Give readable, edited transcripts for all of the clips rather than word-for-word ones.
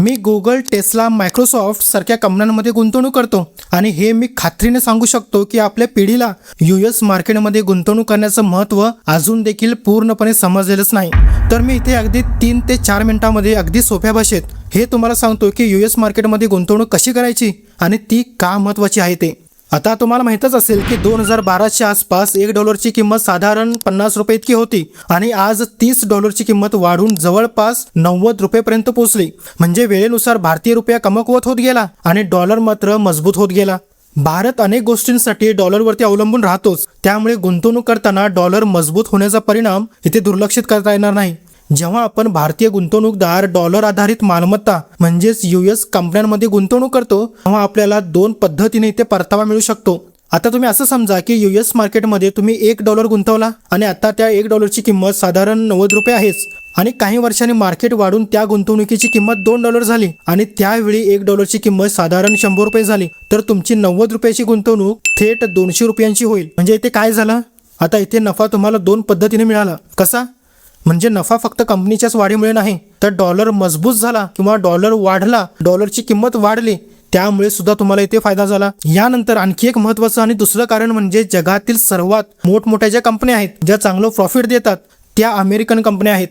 मी Google, Tesla, Microsoft सारख्या कंपन्यांमध्ये गुंतवणूक करतो आणि हे मी खात्रीने सांगू शकतो की आपल्या पिढीला US मार्केटमध्ये गुंतवणूक करण्याचं महत्त्व अजून देखील पूर्णपणे समजलेलंच नाही. तर मी इथे अगदी 3 ते 4 मिनिटांमध्ये अगदी सोप्या भाषेत हे तुम्हाला सांगतो की US मार्केटमध्ये गुंतवणूक कशी करायची आणि ती का महत्त्वाची आहे ते. आता तुम्हाला माहीतच असेल की 2012च्या आसपास $1ची किंमत साधारण 50 रुपये इतकी होती आणि आज $30ची किंमत वाढून जवळपास 90 रुपयेपर्यंत पोहोचली. म्हणजे वेळेनुसार भारतीय रुपया कमकुवत होत गेला आणि डॉलर मात्र मजबूत होत गेला. भारत अनेक गोष्टींसाठी डॉलरवरती अवलंबून राहतोच, त्यामुळे गुंतवणूक करताना डॉलर मजबूत होण्याचा परिणाम इथे दुर्लक्षित करता येणार नाही. जेव्हा आपण भारतीय गुंतवणूकदार डॉलर आधारित मालमत्ता म्हणजेच US कंपन्यांमध्ये गुंतवणूक करतो तेव्हा आपल्याला 2 पद्धतीने इथे परतावा मिळू शकतो. आता तुम्ही असं समजा की US मार्केटमध्ये तुम्ही $1 गुंतवला आणि आता त्या $1ची किंमत साधारण 90 रुपये आहेच आणि काही वर्षांनी मार्केट वाढून त्या गुंतवणुकीची किंमत $2 झाली आणि त्यावेळी $1ची किंमत साधारण 100 रुपये झाली, तर तुमची 90 रुपयाची गुंतवणूक थेट 200 रुपयांची होईल. म्हणजे इथे काय झालं, आता इथे नफा तुम्हाला 2 पद्धतीने मिळाला. कसा? म्हणजे नफा फक्त कंपनीच्याच वाढीमुळे नाही, तर डॉलर मजबूत झाला किंवा डॉलर वाढला, डॉलरची किंमत वाढली, त्यामुळे सुद्धा तुम्हाला इथे फायदा झाला. यानंतर आणखी एक महत्त्वाचं आणि दुसरं कारण म्हणजे जगातील सर्वात मोठमोठ्या ज्या कंपन्या आहेत, ज्या चांगलं प्रॉफिट देतात, त्या अमेरिकन कंपन्या आहेत.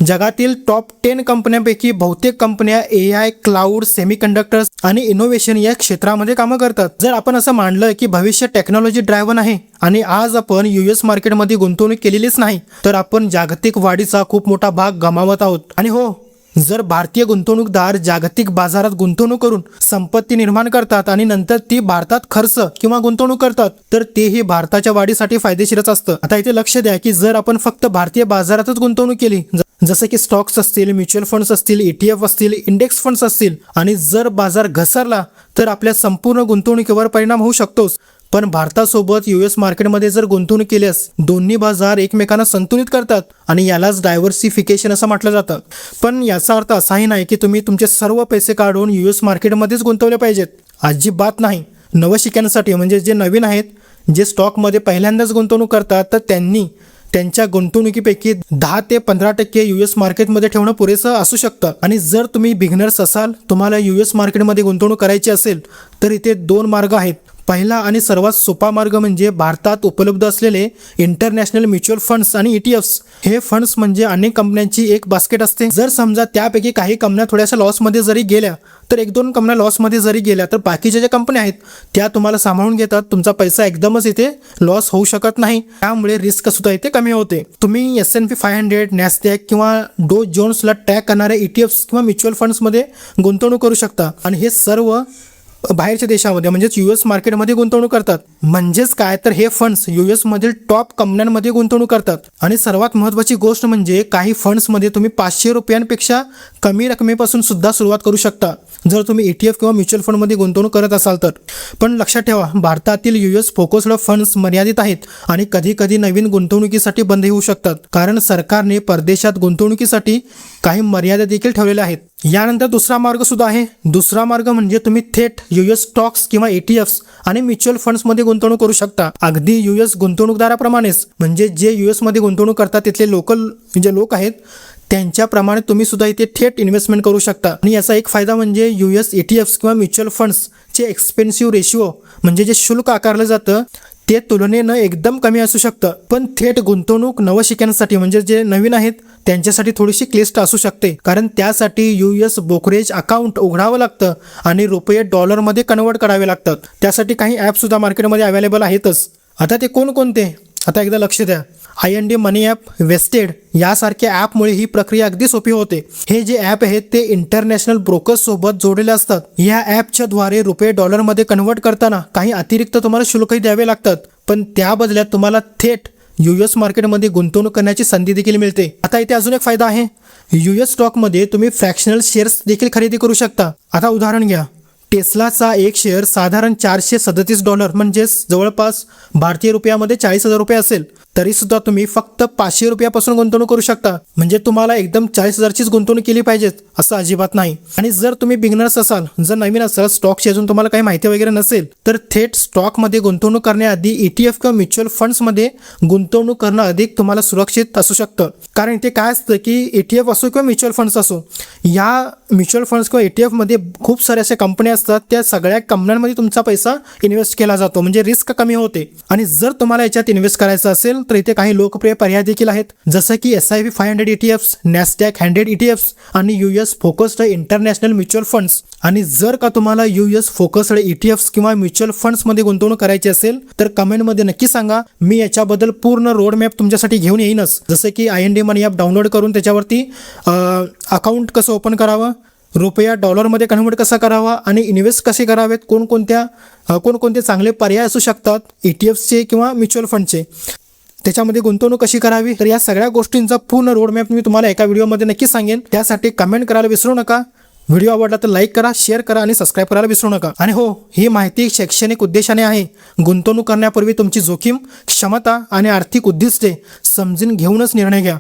जगातील टॉप 10 कंपन्यांपैकी बहुतेक कंपन्या AI, क्लाउड, सेमीकंडक्टर्स आणि इनोव्हेशन या क्षेत्रामध्ये कामं करतात. जर आपण असं मानलं की भविष्य टेक्नॉलॉजी ड्रायव्हन आहे आणि आज आपण US मार्केटमध्ये गुंतवणूक केलेलीच नाही, तर आपण जागतिक वाढीचा खूप मोठा भाग गमावत आहोत. आणि हो, जर भारतीय गुंतवणूकदार जागतिक बाजारात गुंतवणूक करून संपत्ती निर्माण करतात आणि नंतर ती भारतात खर्च किंवा गुंतवणूक करतात, तर तेही भारताच्या वाढीसाठी फायदेशीरच असतं. आता इथे लक्ष द्या की जर आपण फक्त भारतीय बाजारातच गुंतवणूक केली, जसं की स्टॉक्स असतील, म्युच्युअल फंड्स असतील, ETF असतील, इंडेक्स फंड्स असतील, आणि जर बाजार घसरला तर आपल्या संपूर्ण गुंतवणुकीवर परिणाम होऊ शकतोच. पण भारतासोबत US मार्केटमध्ये जर गुंतवणूक केल्यास दोन्ही बाजार एकमेकांना संतुलित करतात आणि यालाच डायव्हर्सिफिकेशन असं म्हटलं जातं. पण याचा अर्थ असाही नाही की तुम्ही तुमचे सर्व पैसे काढून US मार्केटमध्येच गुंतवले पाहिजेत. अजिबात नाही. नवशिक्यांसाठी म्हणजे जे नवीन आहेत, जे स्टॉकमध्ये पहिल्यांदाच गुंतवणूक करतात, तर त्यांनी त्यांच्या गुंतवणुकीपैकी 10 ते 15% US मार्केटमध्ये ठेवणं पुरेसं असू शकतं. आणि जर तुम्ही बिगनर्स असाल, तुम्हाला US मार्केटमध्ये गुंतवणूक करायची असेल, तर इथे 2 मार्ग आहेत. पहिला आणि सर्वात सोपा मार्ग म्हणजे भारतात उपलब्ध असलेले इंटरनॅशनल म्युच्युअल फंड्स आणि ETFs. हे फंड्स म्हणजे अनेक कंपन्यांची एक बास्केट असते. जर समजा त्यापैकी काही कंपन्या थोड्याशा लॉसमध्ये जरी गेल्या, तर 1-2 कंपन्या लॉसमध्ये जरी गेल्या, तर बाकीच्या ज्या कंपन्या आहेत त्या तुम्हाला सांभाळून घेतात. तुमचा पैसा एकदमच इथे लॉस होऊ शकत नाही, त्यामुळे रिस्क सुद्धा इथे कमी होते. तुम्ही S&P 500, नॅस्डॅक किंवा डो जोन्सला ट्रॅक करणाऱ्या ETFs किंवा म्युच्युअल फंड्समध्ये गुंतवणूक करू शकता आणि हे सर्व बाहेरच्या देशामध्ये म्हणजेच US मार्केटमध्ये गुंतवणूक करतात. म्हणजेच काय, तर हे फंड्स US मधील टॉप कंपन्यांमध्ये गुंतवणूक करतात. आणि सर्वात महत्त्वाची गोष्ट म्हणजे काही फंड्समध्ये तुम्ही 500 रुपयांपेक्षा कमी रकमेपासून सुद्धा सुरुवात करू शकता, जर तुम्ही ETF किंवा म्युच्युअल फंडमध्ये गुंतवणूक करत असाल तर. पण लक्षात ठेवा, भारतातील US फोकस्ड फंड्स मर्यादित आहेत आणि कधी कधी नवीन गुंतवणुकीसाठी बंद होऊ शकतात, कारण सरकारने परदेशात गुंतवणुकीसाठी काही मर्यादा देखील ठेवलेल्या आहेत. यानंतर दुसरा मार्ग सुद्धा आहे. दुसरा मार्ग म्हणजे तुम्ही थेट US स्टॉक्स किंवा ETFs आणि म्युच्युअल फंड्समध्ये गुंतवणूक करू शकता. अगदी US गुंतवणूकदाराप्रमाणेच, म्हणजे जे US मध्ये गुंतवणूक करतात तिथले लोकल जे लोक आहेत त्यांच्याप्रमाणे तुम्ही सुद्धा इथे थेट इन्व्हेस्टमेंट करू शकता. आणि याचा एक फायदा म्हणजे US ETFs किंवा म्युच्युअल फंड्सचे एक्सपेन्सिव्ह रेशिओ म्हणजे जे शुल्क आकारलं जातं ते तुलनेनं एकदम कमी असू शकतं. पण थेट गुंतवणूक नवशिक्यांसाठी म्हणजे जे नवीन आहेत त्यांच्यासाठी थोडीशी क्लिष्ट असू शकते, कारण त्यासाठी US ब्रोकरेज अकाउंट उघडावं लागतं आणि रुपये डॉलरमध्ये कन्वर्ट करावे लागतात. त्यासाठी काही ॲपसुद्धा मार्केटमध्ये अवेलेबल आहेतच. आता ते कोणकोणते? आता एकदा लक्ष द्या. IND मनी ॲप, वेस्टेड यासारख्या ॲपमुळे ही प्रक्रिया अगदी सोपी होते. हे जे ॲप आहेत ते इंटरनॅशनल ब्रोकर्ससोबत जोडलेले असतात. या ॲपच्या द्वारे रुपये डॉलरमध्ये कन्वर्ट करताना काही अतिरिक्त तुम्हाला शुल्कही द्यावे लागतात, पण त्या बदल्यात तुम्हाला थेट US मार्केटमध्ये गुंतवणूक करण्याची संधी देखील मिळते. आता इथे अजून एक फायदा आहे. US स्टॉकमध्ये तुम्ही फ्रॅक्शनल शेअर्स देखील खरेदी करू शकता. आता उदाहरण घ्या, टेस्लाचा एक शेअर साधारण $437 म्हणजेच जवळपास भारतीय रुपयामध्ये 40,000 रुपये असेल, तरी सुद्धा तुम्ही फक्त ₹500 गुंतवणूक करू शकता. म्हणजे तुम्हाला एकदम 40,000चीच गुंतवणूक केली पाहिजे असं अजिबात नाही. आणि जर तुम्ही बिगनर्स असाल, जर नवीन असाल, स्टॉकची अजून तुम्हाला काही माहिती वगैरे नसेल, तर थेट स्टॉकमध्ये गुंतवणूक करण्याआधी ETF किंवा म्युच्युअल फंड्समध्ये गुंतवणूक करणं अधिक तुम्हाला सुरक्षित असू शकतं. कारण ते काय असतं की ETF असो किंवा म्युच्युअल फंड्स असो, या म्युच्युअल फंड्स किंवा ETFमध्ये खूप साऱ्या अशा कंपन्या असतात, त्या सगळ्या कंपन्यांमध्ये तुमचा पैसा इन्व्हेस्ट केला जातो, म्हणजे रिस्क कमी होते. आणि जर तुम्हाला याच्यात इन्व्हेस्ट करायचं असेल तर इथे काही लोकप्रिय पर्याय देखील आहेत, जसं की SIP 500 ETFs, NASDAQ 100 ETFs आणि US focused international mutual funds. आणि जर का तुम्हाला US फोकस्ड ETFs किंवा म्युच्युअल फंड्समध्ये गुंतवणूक करायची असेल तर कमेंटमध्ये नक्की सांगा. मी याच्याबद्दल पूर्ण रोड मॅप तुमच्यासाठी घेऊन येईनच, जसं की IND मनी ॲप डाउनलोड करून त्याच्यावरती अकाउंट कसं ओपन करावं, रुपया डॉलरमध्ये कन्व्हर्ट कसा करावा आणि इन्व्हेस्ट कसे करावेत, कोणकोणते चांगले पर्याय असू शकतात ETFचे किंवा म्युच्युअल फंडचे, त्याच्यामध्ये गुंतवणूक कशी करावी. तर या सगळ्या गोष्टींचा पूर्ण रोडमॅप मी तुम्हाला एका व्हिडिओमध्ये नक्की सांगेन. त्यासाठी कमेंट करायला विसरू नका. व्हिडिओ आवडला तर लाईक करा, शेअर करा आणि सबस्क्राईब करायला विसरू नका. आणि हो, ही माहिती शैक्षणिक उद्देशाने आहे. गुंतवणूक करण्यापूर्वी तुमची जोखीम, क्षमता आणि आर्थिक उद्दिष्टे समजून घेऊनच निर्णय घ्या.